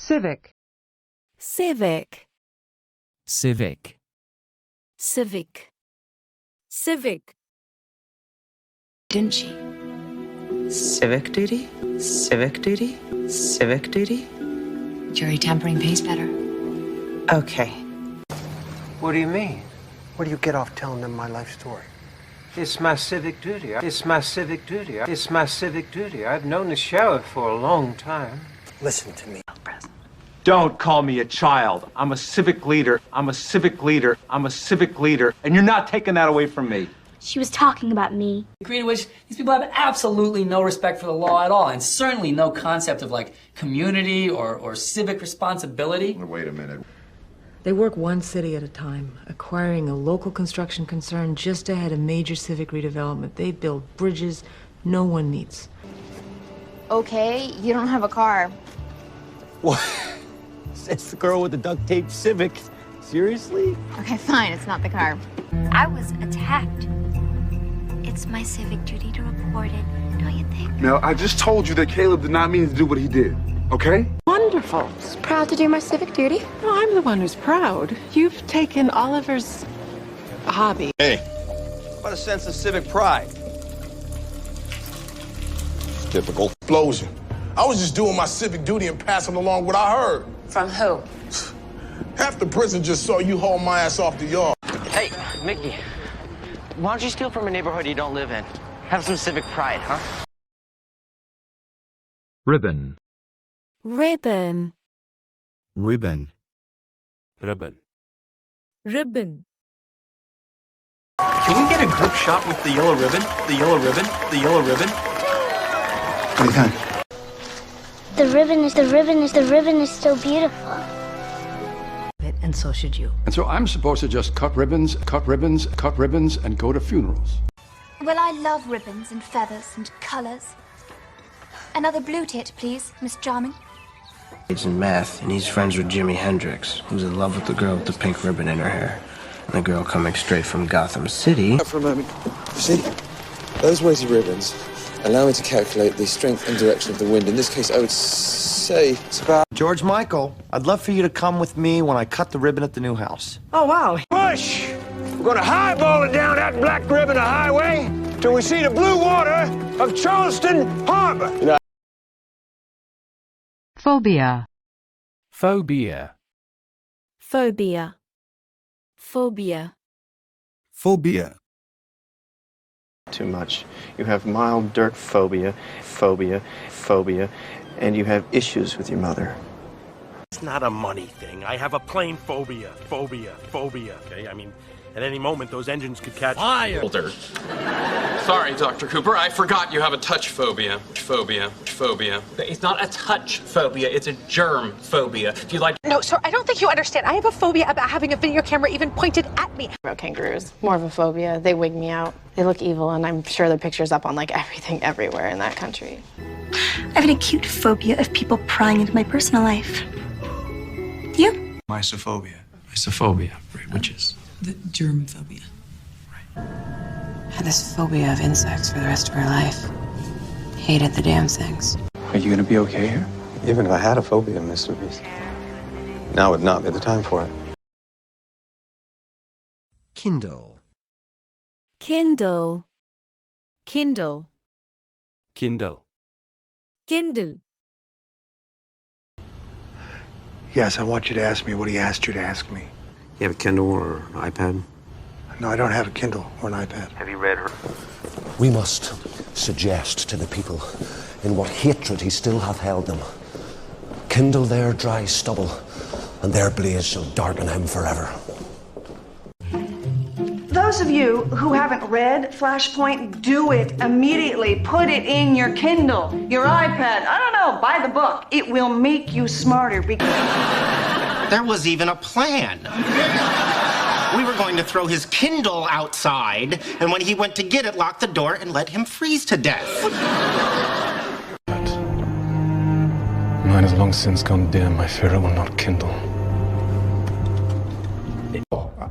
civic, civic, civic, civic, civic. Didn't she? Civic duty? Civic duty? Civic duty? Jury tampering pays better. Okay. What do you mean? Where do you get off telling them my life story? It's my civic duty. It's my civic duty. It's my civic duty. I've known the sheriff for a long time. Listen to me. Don't call me a child. I'm a civic leader. I'm a civic leader. I'm a civic leader. And you're not taking that away from me. She was talking about me. Degree to which these people have absolutely no respect for the law at all, and certainly no concept of like community or civic responsibility. Wait a minute. They work one city at a time, acquiring a local construction concern just ahead of major civic redevelopment. They build bridges no one needs. Okay, you don't have a car. What? It's the girl with the duct tape Civic. Seriously? Okay, fine, it's not the car. I was attacked. It's my civic duty to report it, don't you think? Now, I just told you that Caleb did not mean to do what he did, okay? wonderful. Just proud to do my civic duty. No, I'm the one who's proud. You've taken Oliver's hobby. Hey, what a sense of civic pride. Typical. Explosion. I was just doing my civic duty and passing along what I heard. From who? Half the prison just saw you haul my ass off the yard. Hey, Mickey, why don't you steal from a neighborhood you don't live in? Have some civic pride, huh? Ribbon. Ribbon. Ribbon. Ribbon. Ribbon. Can we get a group shot with the yellow ribbon? The yellow ribbon? The yellow ribbon? What do you think? The ribbon is so beautiful. And so should you. And so I'm supposed to just cut ribbons, and go to funerals. Well, I love ribbons and feathers and colors. Another blue tit, please, Miss Charming. He's in math, and he's friends with Jimi Hendrix, who's in love with the girl with the pink ribbon in her hair. And the girl coming straight from Gotham City. For a moment. See, those weighted ribbons allow me to calculate the strength and direction of the wind. In this case, I would say it's about... George Michael, I'd love for you to come with me when I cut the ribbon at the new house. Oh, wow. Push! We're gonna highball it down that black ribbon of highway till we see the blue water of Charleston Harbor. You know, Phobia. Phobia. Phobia. Phobia. Phobia. Too much. You have mild dirt phobia, and you have issues with your mother. It's not a money thing. I have a plain phobia. Okay, I mean, at any moment, those engines could catch fire. Older. Sorry, Dr. Cooper, I forgot you have a touch phobia. Phobia. It's not a touch phobia, it's a germ phobia. If you like... No, sir, I don't think you understand. I have a phobia about having a video camera even pointed at me. About kangaroos. More of a phobia. They wig me out. They look evil, and I'm sure the picture's up on, like, everything everywhere in that country. I have an acute phobia of people prying into my personal life. You? Mysophobia. Mysophobia, right, which is... The germophobia. Right. Had this phobia of insects for the rest of her life. Hated the damn things. Are you gonna be okay here? Even if I had a phobia, Mr. Beast, now would not be the time for it. Kindle. Kindle. Kindle. Kindle. Kindle. Yes, I want you to ask me what he asked you to ask me. You have a Kindle or an iPad? No, I don't have a Kindle or an iPad. Have you read her? We must suggest to the people in what hatred he still hath held them. Kindle their dry stubble, and their blaze shall darken him forever. Those of you who haven't read Flashpoint, do it immediately. Put it in your Kindle, your iPad. I don't know, buy the book. It will make you smarter because... There was even a plan. We were going to throw his Kindle outside, and when he went to get it, lock the door and let him freeze to death. Mine has long since gone dim. I fear it will not kindle.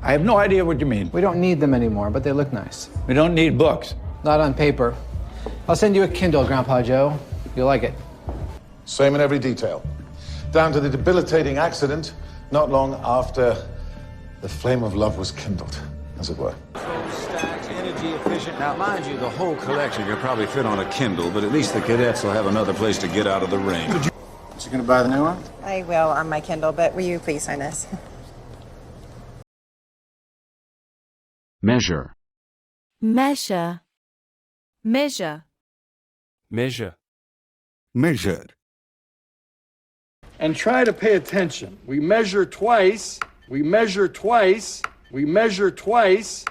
I have no idea what you mean. We don't need them anymore, but they look nice. We don't need books. Not on paper. I'll send you a Kindle, Grandpa Joe. You'll like it. Same in every detail. down to the debilitating accident not long after the flame of love was kindled, as it were. Energy efficient. Now, mind you, the whole collection could probably fit on a Kindle, but at least the cadets will have another place to get out of the rain. So you gonna buy the new one? I will on my Kindle, but will you please sign this? Measure. Measure. Measure. Measure. Measure. And try to pay attention. We measure twice, we measure twice, we measure twice,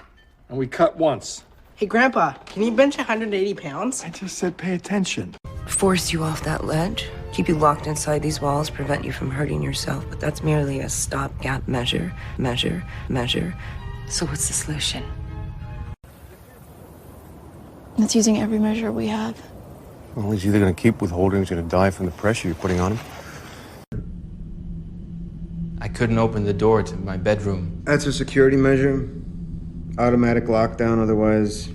and we cut once. Hey, Grandpa, can you bench 180 pounds? I just said pay attention. Force you off that ledge, keep you locked inside these walls, prevent you from hurting yourself, but that's merely a stopgap measure, measure, measure. So what's the solution? It's using every measure we have. Well, he's either going to keep withholding or he's going to die from the pressure you're putting on him. I couldn't open the door to my bedroom. That's a security measure. Automatic lockdown, otherwise.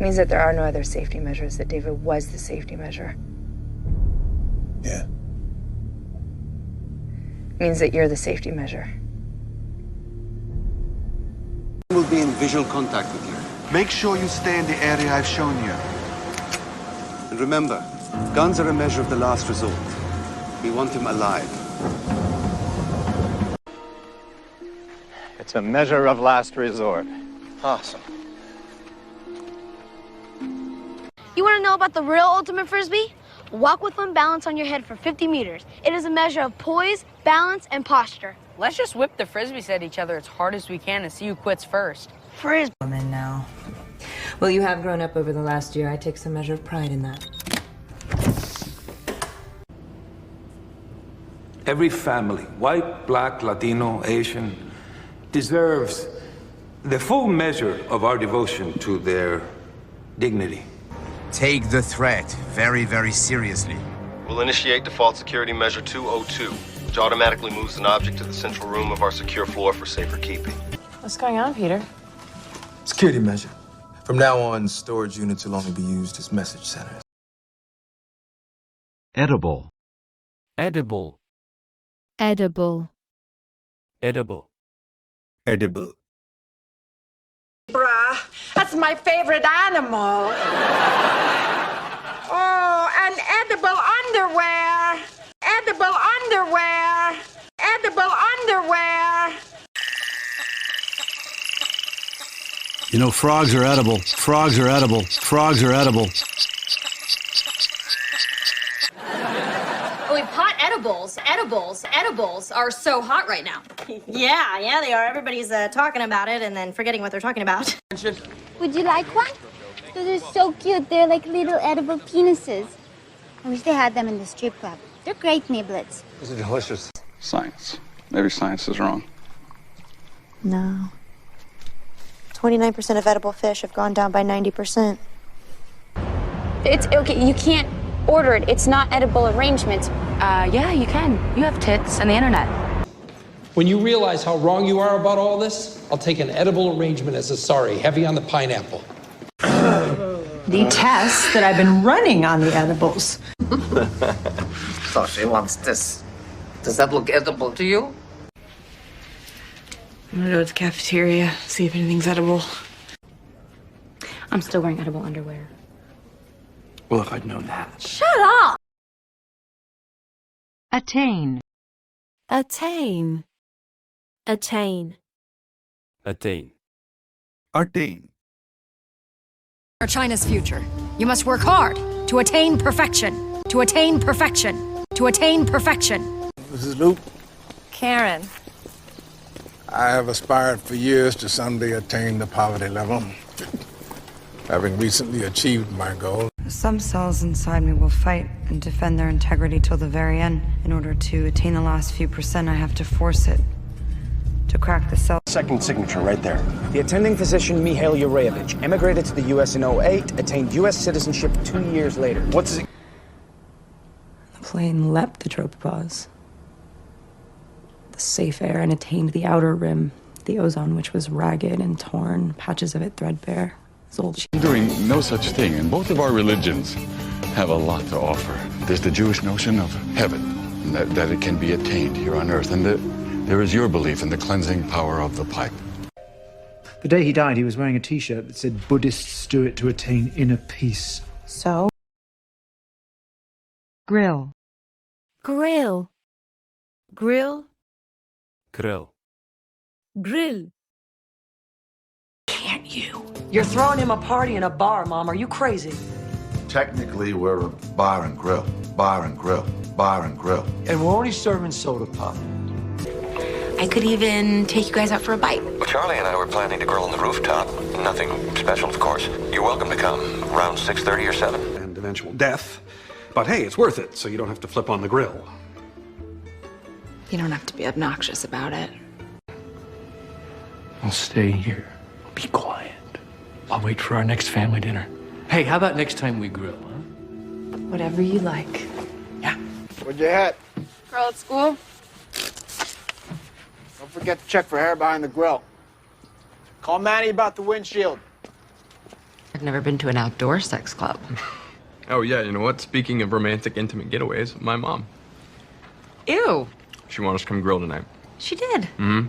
Means that there are no other safety measures, that David was the safety measure. Yeah. Means that you're the safety measure. We'll be in visual contact with you. Make sure you stay in the area I've shown you. And remember, guns are a measure of the last resort. We want him alive. It's a measure of last resort. Awesome. You want to know about the real ultimate frisbee? Walk with one balance on your head for 50 meters. It is a measure of poise, balance, and posture. Let's just whip the frisbees at each other as hard as we can and see who quits first. Frisbee. Woman now. Well, you have grown up over the last year. I take some measure of pride in that. Every family, white, black, Latino, Asian, deserves the full measure of our devotion to their dignity. Take the threat very, very seriously. We'll initiate default security measure 202, which automatically moves an object to the central room of our secure floor for safer keeping. What's going on, Peter? Security measure. From now on, storage units will only be used as message centers. Edible. Edible. Edible. Edible. Edible. Bruh, that's my favorite animal. Oh, and edible underwear. Edible underwear. Edible underwear. You know, frogs are edible. Frogs are edible. Frogs are edible. Oh, pot edibles are so hot right now. Yeah, they are. Everybody's talking about it and then forgetting what they're talking about. Would you like one? Those are so cute. They're like little edible penises. I wish they had them in the strip club. They're great niblets. These are delicious. Science. Maybe science is wrong. No. 29% of edible fish have gone down by 90%. It's okay. You can't order it. It's not edible arrangements. Yeah, you can. You have tits and the internet. When you realize how wrong you are about all this, I'll take an edible arrangement as a sorry, heavy on the pineapple. The tests that I've been running on the edibles. So she wants this. Does that look edible to you? I'm gonna go to the cafeteria, see if anything's edible. I'm still wearing edible underwear. Well, if I'd known that. Shut up! Attain. Attain. Attain. Attain. Attain. For China's future, you must work hard to attain perfection. To attain perfection. To attain perfection. This is Luke. Karen. I have aspired for years to someday attain the poverty level. Having recently achieved my goal. Some cells inside me will fight and defend their integrity till the very end. In order to attain the last few percent, I have to force it. To crack the cell. Second signature right there. The attending physician, Mihail Yurevich, emigrated to the U.S. in 2008, attained U.S. citizenship 2 years later. What's his... The plane leapt the tropopause. The safe air and attained the outer rim, the ozone which was ragged and torn, patches of it threadbare. His old Doing no such thing, and both of our religions have a lot to offer. There's the Jewish notion of heaven, and that it can be attained here on earth, and there is your belief in the cleansing power of the pipe. The day he died, he was wearing a T-shirt that said, "Buddhists do it to attain inner peace." So? Grill. Grill. Grill. Grill. Grill. Can't you? You're throwing him a party in a bar, Mom. Are you crazy? Technically, we're a bar and grill. Bar and grill. Bar and grill. And we're only serving soda pop. I could even take you guys out for a bite. Well, Charlie and I were planning to grill on the rooftop. Nothing special, of course. You're welcome to come around 6:30 or 7. And eventual death. But hey, it's worth it, so you don't have to flip on the grill. You don't have to be obnoxious about it. I'll stay here. Be quiet. I'll wait for our next family dinner. Hey, how about next time we grill, huh? Whatever you like. Where'd you head? Girl at school? Don't forget to check for hair behind the grill. Call Manny about the windshield. I've never been to an outdoor sex club. Oh, yeah, you know what? Speaking of romantic, intimate getaways, my mom. Ew. She wanted us to come grill tonight. She did? Mm-hmm.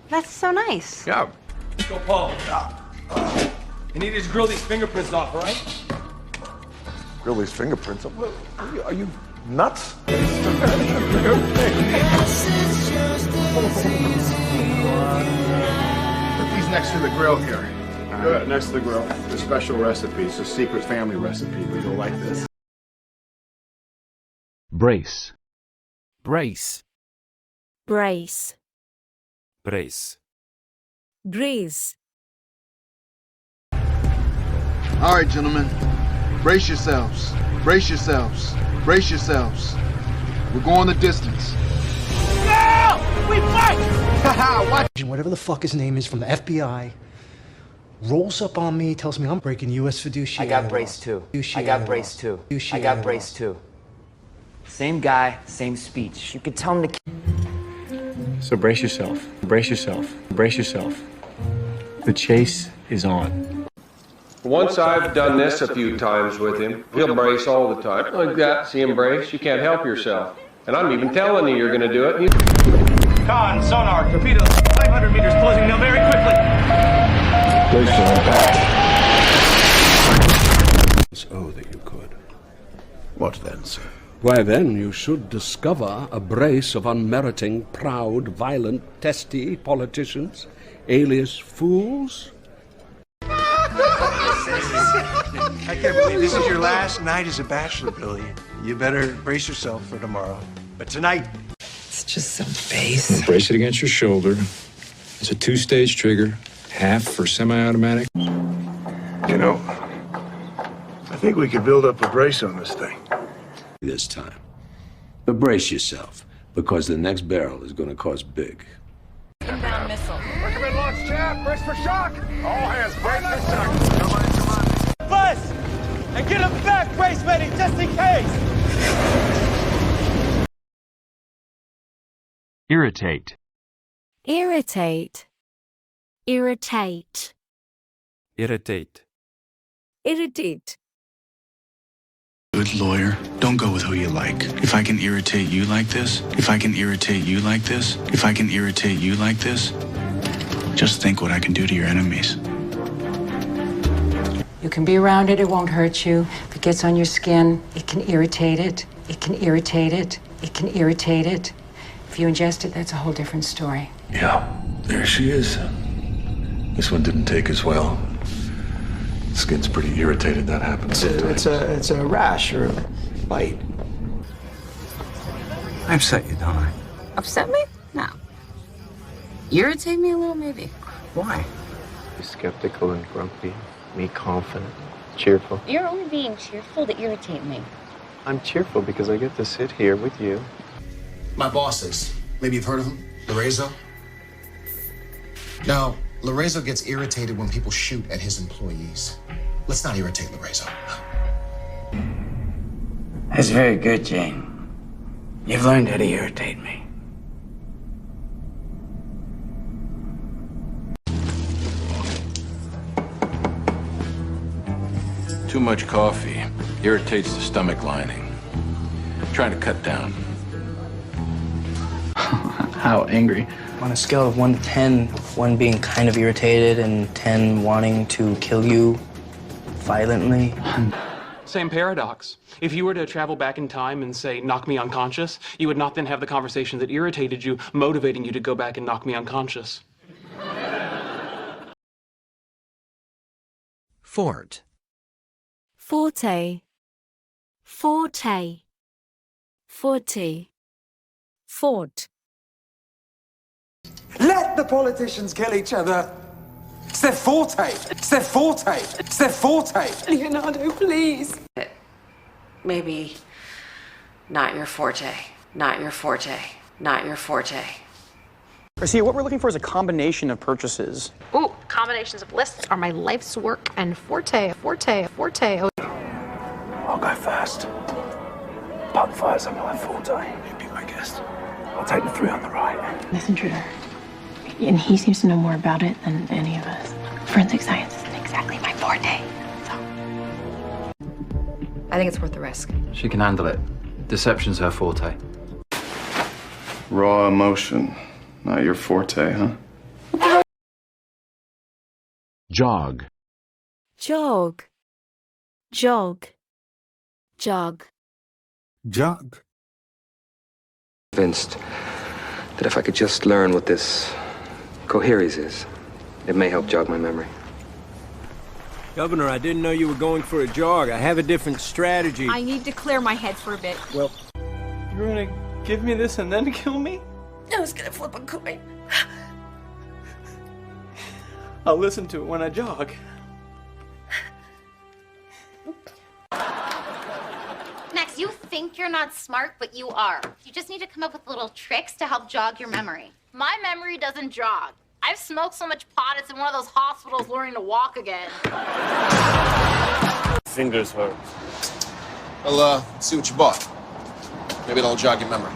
That's so nice. Yeah. Let's go, Paul. You need to just grill these fingerprints off, all right? Grill these fingerprints. Are you nuts? Put these next to the grill here. Good. Next to the grill. The special recipe. It's a secret family recipe, but you'll like this. Brace. Brace. Brace. Brace. Brace. All right, gentlemen. Brace yourselves. Brace yourselves. Brace yourselves. We're going the distance. No! We fight! Haha, what? Whatever the fuck his name is from the FBI rolls up on me, tells me I'm breaking U.S. fiduciary. I got brace too. I got brace too. I got brace too. Same guy, same speech. You could tell him to. So brace yourself. Brace yourself. Brace yourself. The chase is on. Once I've done this a few times with him, he'll brace all the time. Like that, see him brace, you can't help yourself. And I'm even telling you you're gonna do it. Con, sonar, torpedoes, 500 meters closing now very quickly. Oh, that you could. What then, sir? Why then you should discover a brace of unmeriting, proud, violent, testy politicians, alias fools. I can't believe this is your last night as a bachelor, Billy. You better brace yourself for tomorrow. But tonight, It's just some face. Brace it against your shoulder. It's a 2-stage trigger, half for semi-automatic. You know, I think we could build up a brace on this thing. This time. But brace yourself, because the next barrel is going to cost big. Inbound missile. recommend launch chaff. Brace for shock. All hands, brace for shock. Come on, come on. Buzz! And get him back, brace ready, just in case! Irritate. Irritate. Irritate. Irritate. Irritate. Good lawyer, don't go with who you like. If I can irritate you like this, if I can irritate you like this, if I can irritate you like this, just think what I can do to your enemies. You can be around it, it won't hurt you. If it gets on your skin, it can irritate it. It can irritate it. It can irritate it. If you ingest it, that's a whole different story. Yeah, there she is. This one didn't take as well. Skin's pretty irritated, that happens sometimes. It's a rash or a bite. I upset you, don't I? Upset me? No. Irritate me a little, maybe. Why? You're skeptical and grumpy. Me confident, cheerful. You're only being cheerful to irritate me. I'm cheerful because I get to sit here with you. My bosses. Maybe you've heard of them? Lorenzo? No, Lorenzo gets irritated when people shoot at his employees. Let's not irritate Lorenzo. That's very good, Jane. You've learned how to irritate me. Too much coffee. Irritates the stomach lining. Trying to cut down. How angry? On a scale of 1 to 10, 1 being kind of irritated and 10 wanting to kill you violently. Same paradox. If you were to travel back in time and say, knock me unconscious, you would not then have the conversation that irritated you, motivating you to go back and knock me unconscious. Fort. Forte. Forte. Forte. Fort. Let the politicians kill each other. It's their forte. It's their forte. It's their forte. Leonardo, please. Maybe not your forte. Not your forte. Not your forte. See, what we're looking for is a combination of purchases. Ooh, combinations of lists are my life's work and forte, forte, forte. Oh. I'll go first. Pub fire's on my forte. You'd be my guest. I'll take the 3 on the right. This intruder. And he seems to know more about it than any of us. Forensic science isn't exactly my forte. I think it's worth the risk. She can handle it. Deception's her forte. Raw emotion. Not your forte, huh? Jog. Jog. Jog. Jog. Jog. Convinced that if I could just learn what this coheres is, it may help jog my memory. Governor, I didn't know you were going for a jog. I have a different strategy. I need to clear my head for a bit. Well, You're gonna give me this and then kill me? I was gonna flip a coin. I'll listen to it when I jog. Max, you think you're not smart, but you are. You just need to come up with little tricks to help jog your memory. My memory doesn't jog. I've smoked so much pot, it's in one of those hospitals learning to walk again. Fingers hurt. Well, see what you bought. Maybe it'll jog your memory.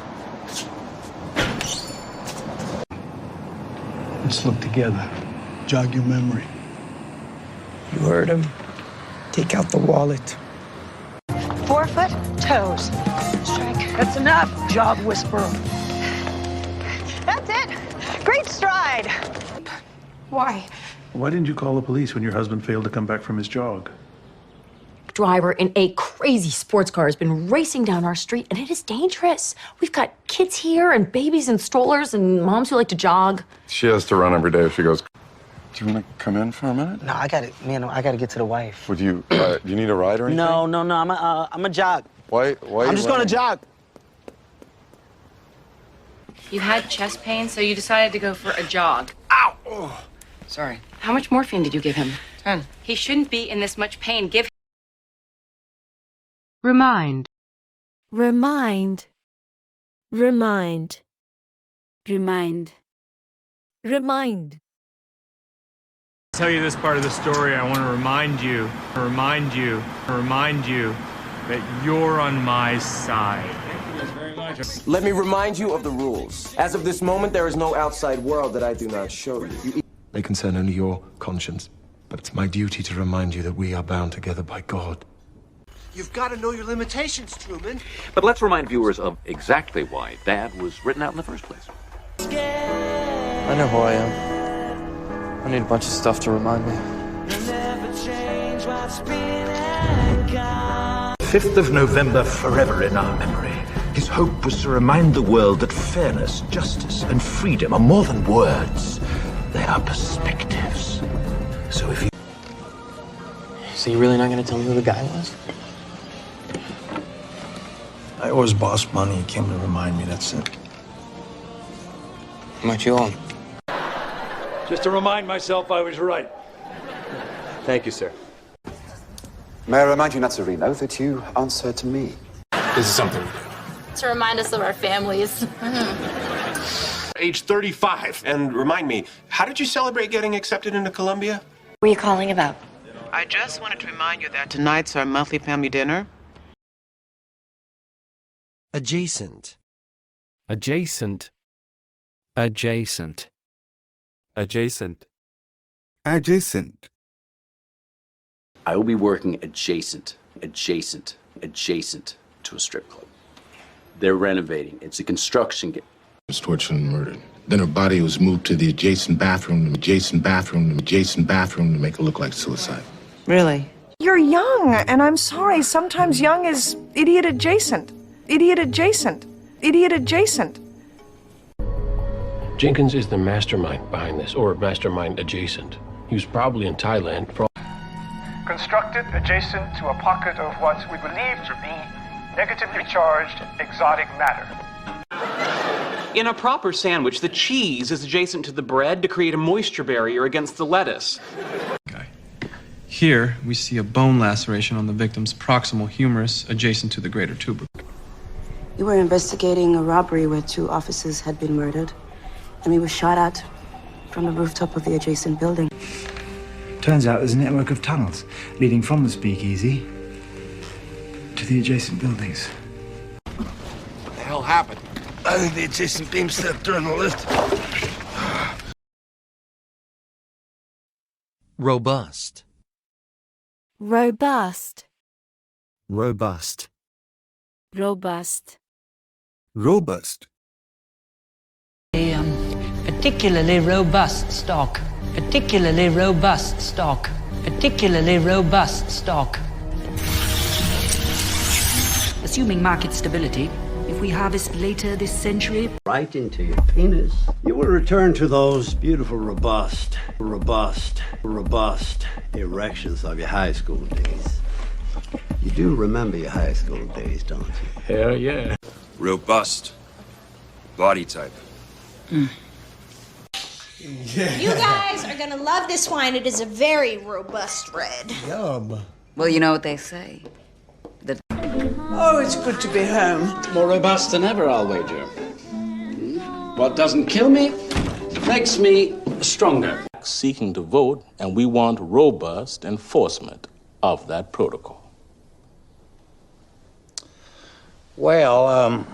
Let's look together. Jog your memory. You heard him. Take out the wallet. Forefoot, toes. Strike. That's enough, jog whisperer. That's it. Great stride. Why? Why didn't you call the police when your husband failed to come back from his jog? Driver in a crazy sports car has been racing down our street, and it is dangerous. We've got kids here and babies in strollers and moms who like to jog. She has to run every day if she goes. Do you want to come in for a minute? No, I gotta get to the wife. Would you? You need a ride or anything? No. I'm a jog. Why? I'm just gonna jog. You had chest pain, so you decided to go for a jog. Ow! Oh. Sorry. How much morphine did you give him? 10. He shouldn't be in this much pain. Give him. Remind. Remind. Remind. Remind. Remind. Tell you this part of the story, I want to remind you that you're on my side. Thank you guys very much. Let me remind you of the rules. As of this moment, there is no outside world that I do not show you. They concern only your conscience, but it's my duty to remind you that we are bound together by God. You've got to know your limitations, Truman. But let's remind viewers of exactly why Dad was written out in the first place. I know who I am. I need a bunch of stuff to remind me. 5th of November, forever in our memory. His hope was to remind the world that fairness, justice, and freedom are more than words. They are perspectives. So if you... So you're really not gonna tell me who the guy was? I owe his boss money. He came to remind me, that's it. How much you owe him? Just to remind myself I was right. Thank you, sir. May I remind you, Nazzareno, that you answer to me? This is something we do. To remind us of our families. Age 35. And remind me, how did you celebrate getting accepted into Columbia? What are you calling about? I just wanted to remind you that tonight's our monthly family dinner. Adjacent. Adjacent. Adjacent. Adjacent. Adjacent. I will be working adjacent adjacent to a strip club. They're renovating. It's a construction. Was tortured and murdered. Then her body was moved to the adjacent bathroom to make it look like suicide. Really? You're young, and I'm sorry, sometimes young is idiot adjacent. Idiot adjacent. Idiot adjacent. Jenkins is the mastermind behind this, or mastermind adjacent. He was probably in Thailand for... Constructed adjacent to a pocket of what we believe to be negatively charged exotic matter. In a proper sandwich, the cheese is adjacent to the bread to create a moisture barrier against the lettuce. Here, we see a bone laceration on the victim's proximal humerus adjacent to the greater tuber. We were investigating a robbery where 2 officers had been murdered, and we were shot at from the rooftop of the adjacent building. Turns out there's a network of tunnels leading from the speakeasy to the adjacent buildings. What the hell happened? I think the adjacent beam stepped during the lift. Robust. Robust. Robust. Robust. Robust. A particularly robust stock. Particularly robust stock. Particularly robust stock. Assuming market stability, if we harvest later this century... Right into your penis. You will return to those beautiful, robust erections of your high school days. You do remember your high school days, don't you? Hell yeah. Robust. Body type. You guys are gonna love this wine. It is a very robust red. Yum. Well, you know what they say. Oh, it's good to be home. More robust than ever, I'll wager. What doesn't kill me makes me stronger. Seeking to vote, and we want robust enforcement of that protocol. Well,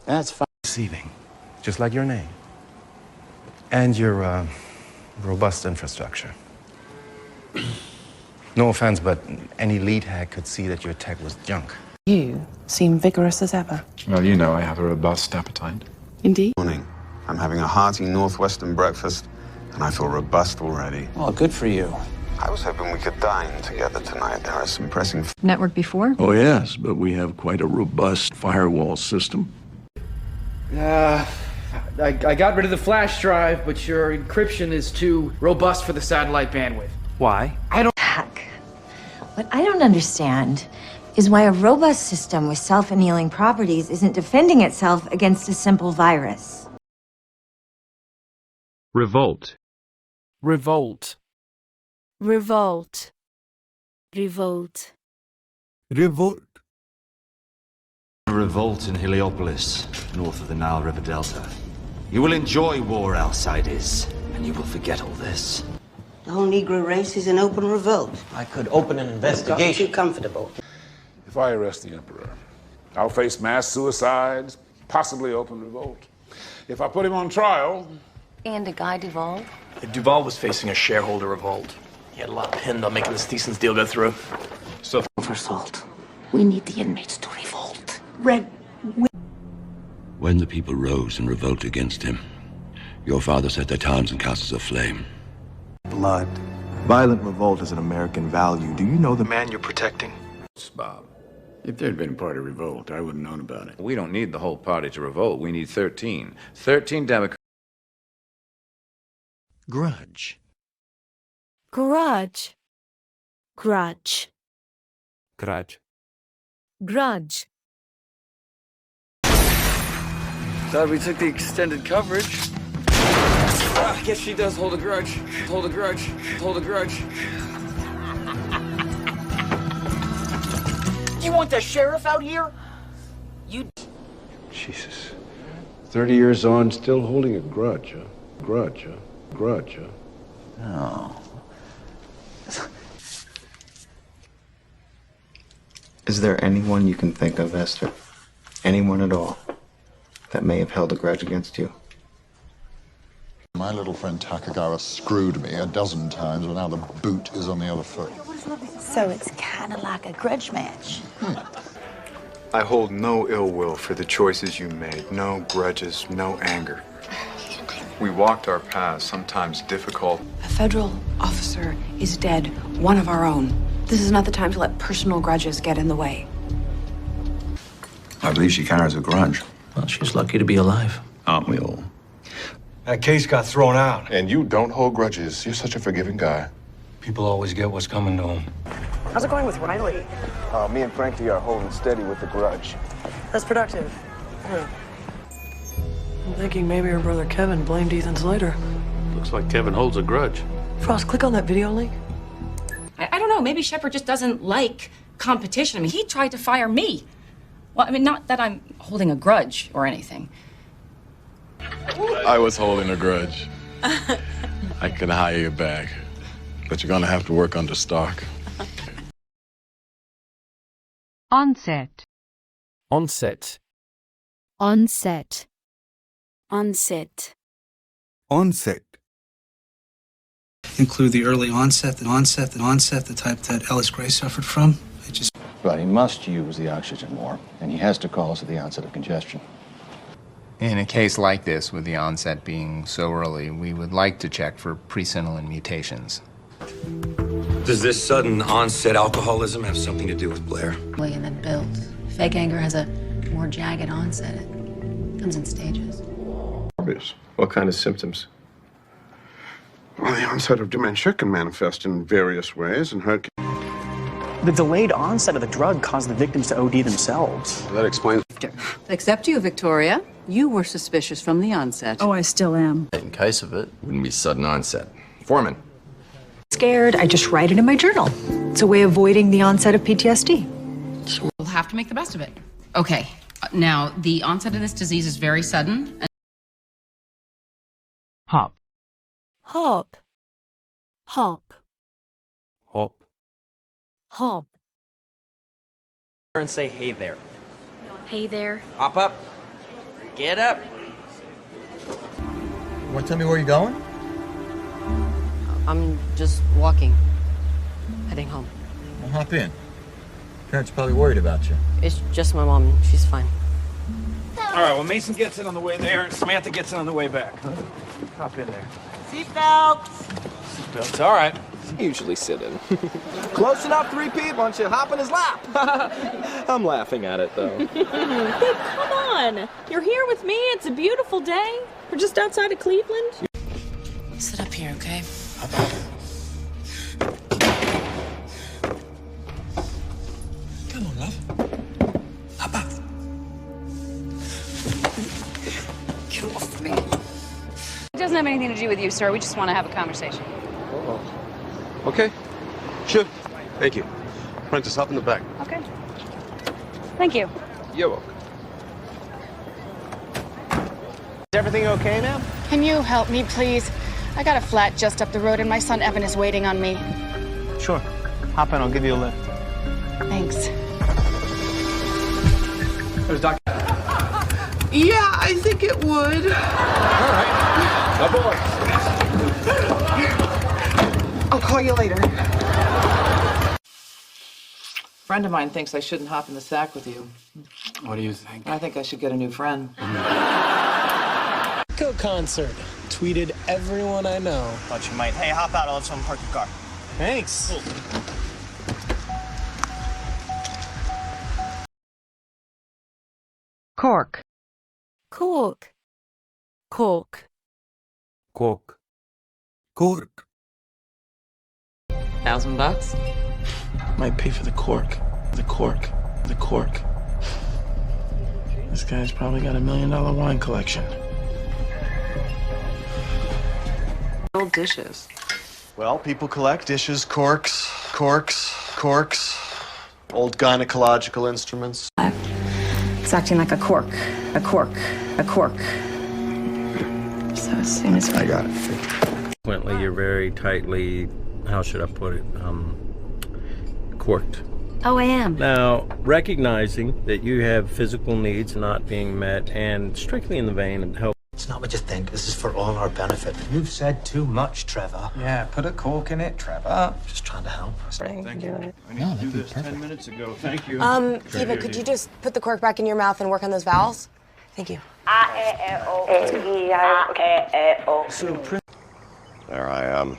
that's fine. Deceiving, just like your name. And your, robust infrastructure. No offense, but any lead hack could see that your tech was junk. You seem vigorous as ever. Well, you know I have a robust appetite. Indeed. Morning. I'm having a hearty Northwestern breakfast, and I feel robust already. Well, good for you. I was hoping we could dine together tonight. There are some pressing... Network before? Oh, yes, but we have quite a robust firewall system. I got rid of the flash drive, but your encryption is too robust for the satellite bandwidth. Why? Heck. What I don't understand is why a robust system with self-annealing properties isn't defending itself against a simple virus. Revolt. Revolt. Revolt. Revolt. Revolt. A revolt in Heliopolis, north of the Nile River Delta. You will enjoy war, Alcides, and you will forget all this. The whole Negro race is an open revolt. I could open an investigation. Too comfortable. If I arrest the Emperor, I'll face mass suicides, possibly open revolt. If I put him on trial... And a guy Duvall? Duvall was facing a shareholder revolt. He had a lot pinned on making this Theson's deal go through. So... For salt. We need the inmates to revolt. Red... When the people rose in revolt against him, your father set their towns and castles aflame. Blood. Violent revolt is an American value. Do you know the man you're protecting? Bob, if there'd been a party revolt, I wouldn't have known about it. We don't need the whole party to revolt. We need 13. 13 Democrats. Grudge. Grudge. Grudge. Grudge. Grudge. Glad we took the extended coverage. I guess she does hold a grudge. Hold a grudge. Hold a grudge. You want the sheriff out here? You... Jesus. 30 years on, still holding a grudge, huh? Grudge, huh? Grudge, huh? Oh. Is there anyone you can think of, Esther? Anyone at all that may have held a grudge against you? My little friend Takagawa screwed me a dozen times, but now the boot is on the other foot. So it's kind of like a grudge match. I hold no ill will for the choices you made, no grudges, no anger. We walked our paths, sometimes difficult. A federal officer is dead, one of our own. This is not the time to let personal grudges get in the way. I believe she carries a grudge. Well, she's lucky to be alive. Aren't we all? That case got thrown out. And you don't hold grudges. You're such a forgiving guy. People always get what's coming to them. How's it going with Riley? Me and Frankie are holding steady with the grudge. That's productive. I'm thinking maybe her brother Kevin blamed Ethan's later. Looks like Kevin holds a grudge. Frost, click on that video link. I don't know. Maybe Shepard just doesn't like competition. I mean, he tried to fire me. Well, I mean, not that I'm holding a grudge or anything. I was holding a grudge. I can hire you back, but you're gonna have to work under Stark. Onset. Onset. Onset. Onset. Onset. Include the early onset, the type that Ellis Gray suffered from. But he must use the oxygen more, and he has to cause at the onset of congestion. In a case like this, with the onset being so early, we would like to check for presenilin mutations. Does this sudden onset alcoholism have something to do with Blair? And then builds. Fake anger has a more jagged onset. It comes in stages. Obvious. What kind of symptoms? Well, the onset of dementia can manifest in various ways, and her... The delayed onset of the drug caused the victims to OD themselves. That explains... Except you, Victoria. You were suspicious from the onset. Oh, I still am. In case of it, wouldn't be sudden onset. Foreman. Scared, I just write it in my journal. It's a way of avoiding the onset of PTSD. We'll have to make the best of it. Okay, now, the onset of this disease is very sudden. Hop. Hop. Hop. Hop. Hop. And say, hey there. Hey there. Hop up. Get up. Want to tell me where you're going? I'm just walking. Heading home. Well, hop in. Parents are probably worried about you. It's just my mom. She's fine. All right, well, Mason gets it on the way there, and Samantha gets it on the way back. Hop in there. Seatbelts. Seatbelts, all right. Usually sit in. Close enough, 3P. Why don't you hop in his lap? I'm laughing at it, though. Babe, come on. You're here with me. It's a beautiful day. We're just outside of Cleveland. Sit up here, okay? Come on, love. Hop up. Get off me. It doesn't have anything to do with you, sir. We just want to have a conversation. Okay. Sure. Thank you. Prentice, hop in the back. Okay. Thank you. You're welcome. Is everything okay, ma'am? Can you help me, please? I got a flat just up the road, and my son Evan is waiting on me. Sure. Hop in. I'll give you a lift. Thanks. There's Dr. Yeah, I think it would. All right. Aboard. I'll call you later. A friend of mine thinks I shouldn't hop in the sack with you. What do you think? I think I should get a new friend. Go concert. Tweeted everyone I know. Thought you might. Hey, hop out. I'll have someone park your car. Thanks. Cool. Cork. Cork. Cork. Cork. Cork. $1,000? Might pay for the cork. The cork. The cork. This guy's probably got $1 million wine collection. Old dishes. Well, people collect dishes, corks, old gynecological instruments. It's acting like a cork. A cork. A cork. So as soon as I got it. Consequently, you're very tightly, how should I put it, corked. Oh, I am. Now, recognizing that you have physical needs not being met and strictly in the vein of health. not what you think. This is for all our benefit. You've said too much, Trevor. Yeah, put a cork in it, Trevor. Just trying to help. Thank you. I need to do this 10 minutes ago. Thank you. Eva, could you just put the cork back in your mouth and work on those vowels? Thank you. There I am,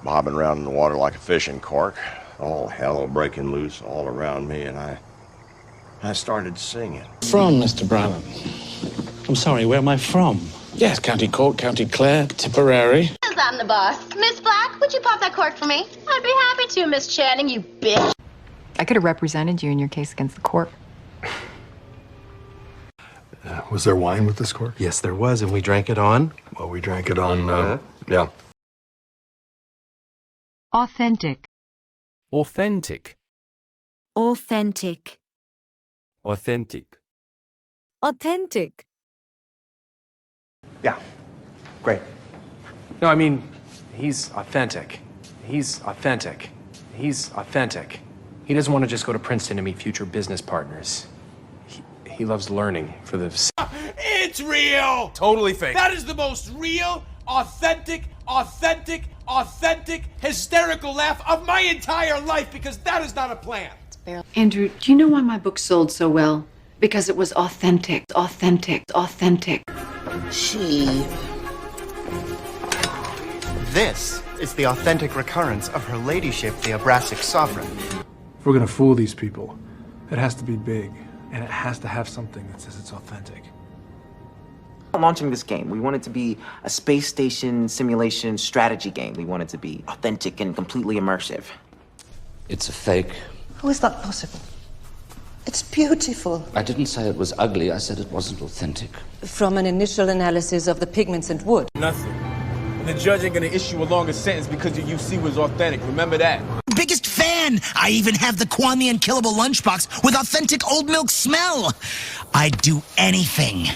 bobbing around in the water like a fishing cork. All hell breaking loose all around me, and I started singing. From, Mr. Brannan? I'm sorry, where am I from? Yes, County Cork, County Clare, Tipperary. I'm the boss. Miss Black, would you pop that cork for me? I'd be happy to, Miss Channing, you bitch. I could have represented you in your case against the court. Was there wine with this cork? Yes, there was, and we drank it on. Well, we drank it on, yeah. Authentic. Authentic. Authentic. Authentic. Authentic. Yeah, great. No, I mean, he's authentic. He's authentic. He's authentic. He doesn't want to just go to Princeton to meet future business partners. He loves learning for the... It's real! Totally fake. That is the most real, authentic, hysterical laugh of my entire life, because that is not a plan. Andrew, do you know why my book sold so well? Because it was authentic, authentic, authentic. This is the authentic recurrence of Her Ladyship, the Abrasic Sovereign. If we're gonna fool these people, it has to be big, and it has to have something that says it's authentic. Launching this game, we want it to be a space station simulation strategy game. We want it to be authentic and completely immersive. It's a fake. How is that possible? It's beautiful. I didn't say it was ugly, I said it wasn't authentic. From an initial analysis of the pigments and wood. Nothing. And the judge ain't gonna issue a longer sentence because your UC was authentic. Remember that. Biggest fan! I even have the Kwame Unkillable lunchbox with authentic old milk smell. I'd do anything.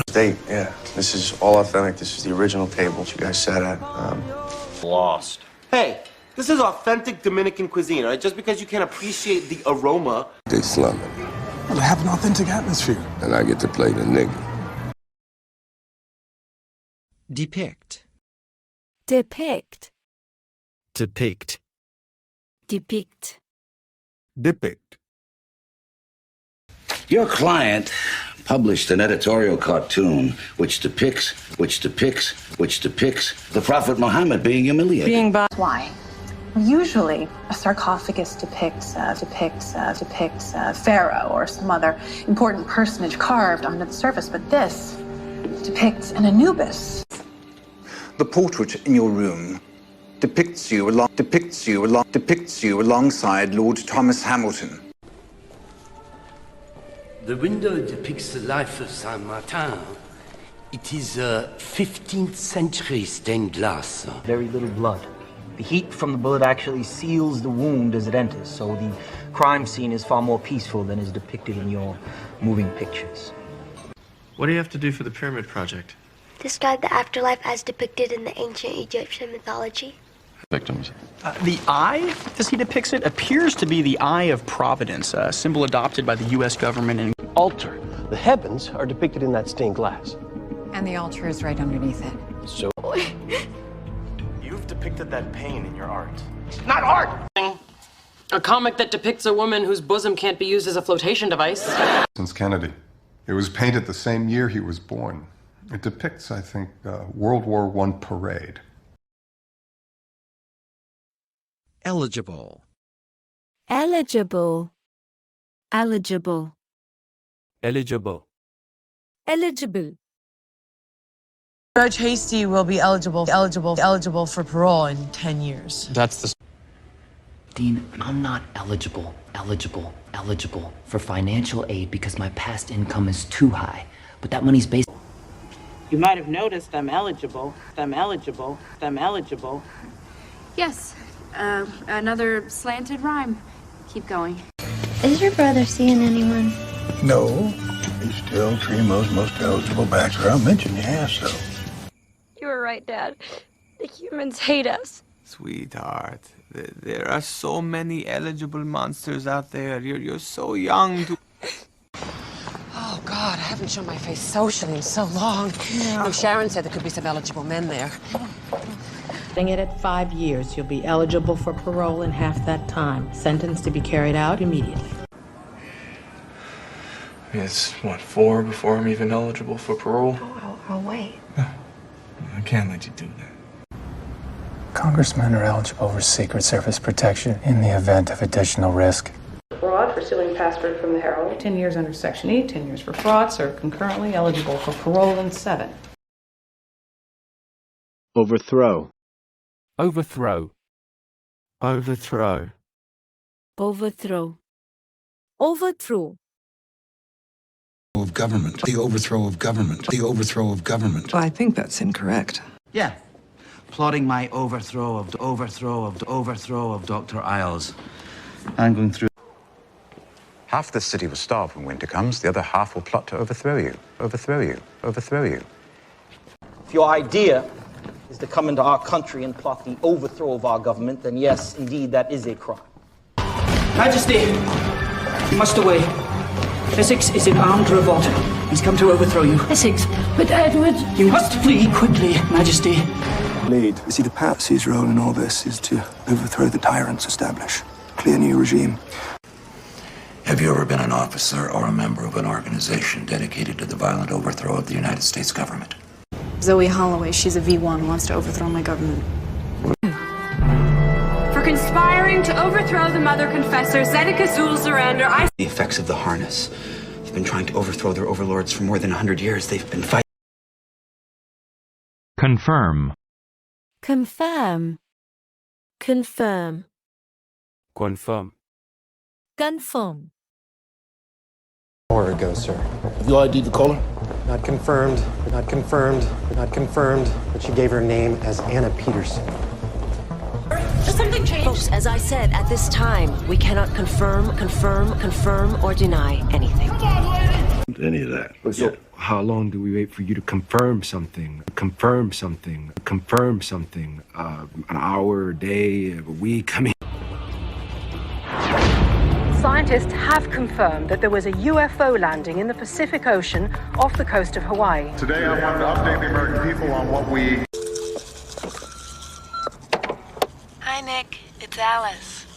State, yeah. This is all authentic. This is the original table you guys sat at. Lost. Hey, this is authentic Dominican cuisine, right? Just because you can't appreciate the aroma. They slum it. Well, they have an authentic atmosphere. And I get to play the nigga. Depict. Depict. Depict. Depict. Depict. Your client published an editorial cartoon which depicts the Prophet Muhammad being humiliated. Why? Usually, a sarcophagus depicts Pharaoh or some other important personage carved onto the surface, but this depicts an Anubis. The portrait in your room depicts you alongside Lord Thomas Hamilton. The window depicts the life of Saint Martin. It is a 15th century stained glass. Very little blood. The heat from the bullet actually seals the wound as it enters, so the crime scene is far more peaceful than is depicted in your moving pictures. What do you have to do for the pyramid project? Describe the afterlife as depicted in the ancient Egyptian mythology. Victims. The eye, as he depicts it, appears to be the Eye of Providence, a symbol adopted by the U.S. government. And Altar. The heavens are depicted in that stained glass. And the altar is right underneath it. So... You've depicted that pain in your art. Not art! A comic that depicts a woman whose bosom can't be used as a flotation device. Since Kennedy. It was painted the same year he was born. It depicts, I think, World War I parade. Eligible. Eligible. Eligible. Eligible. Eligible. Judge Hasty will be eligible for parole in 10 years. that's the... Dean, I'm not eligible for financial aid because my past income is too high. But that money's based... You might have noticed I'm eligible. Yes. Another slanted rhyme. Keep going. Is your brother seeing anyone? No. He's still Tremo's most eligible backer. I'll mention you have so. You were right, Dad. The humans hate us. Sweetheart, there are so many eligible monsters out there. You're so young to... Oh, God. God, I haven't shown my face socially in so long. Yeah. No, Sharon said there could be some eligible men there. It at 5 years, you'll be eligible for parole in half that time. Sentence to be carried out immediately. It's, what, 4 before I'm even eligible for parole? Oh, I'll wait. I can't let you do that. Congressmen are eligible for Secret Service protection in the event of additional risk. Fraud for stealing password from the Herald. 10 years under Section 8, 10 years for fraud, so concurrently eligible for parole in 7. Overthrow. Overthrow. Overthrow. Overthrow. Overthrow. Of government. The overthrow of government. The overthrow of government. Well, I think that's incorrect. Yeah. Plotting my overthrow of Dr. IELTS. I'm going through. Half the city will starve when winter comes. The other half will plot to overthrow you. Overthrow you. Overthrow you. If your idea is to come into our country and plot the overthrow of our government, then yes, indeed, that is a crime. Majesty, you must away. Essex is in armed revolt. He's come to overthrow you. Essex, but Edward... You must flee quickly, Majesty. Lead. You see, the Patsy's role in all this is to overthrow the tyrants, establish a clear new regime. Have you ever been an officer or a member of an organization dedicated to the violent overthrow of the United States government? Zoe Holloway, she's a V1, wants to overthrow my government. For conspiring to overthrow the mother confessor, Zedekiah Zulzerander, The effects of the harness. They've been trying to overthrow their overlords for more than 100 years. They've been fighting. Confirm. Confirm. Confirm. Confirm. Confirm. An hour ago, sir. Have you ID'd the caller? Not confirmed, not confirmed, not confirmed, but she gave her name as Anna Peterson. Has something changed? Folks, as I said, at this time, we cannot confirm, or deny anything. Any of that. So, how long do we wait for you to confirm something? Confirm something? Confirm something? An hour, a day, a week? I mean... Scientists have confirmed that there was a UFO landing in the Pacific Ocean off the coast of Hawaii. Today I wanted to update the American people on what we... Hi, Nick. It's Alice.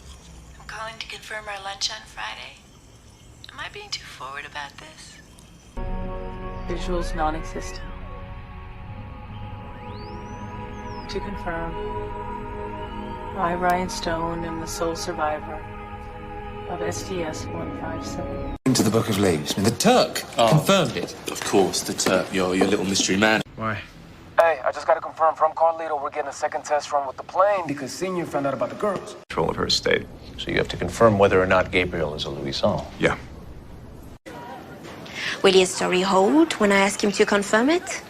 I'm calling to confirm our lunch on Friday. Am I being too forward about this? Visuals non-existent. To confirm, I, Ryan Stone, am the sole survivor of SDS-157. Into the Book of Leaves. The Turk confirmed it. Of course, the Turk, your little mystery man. Why? Hey, I just got to confirm from Carlito we're getting a second test run with the plane because Senior found out about the girls. Control of her estate. So you have to confirm whether or not Gabriel is a Louison. Yeah. Will his story hold when I ask him to confirm it?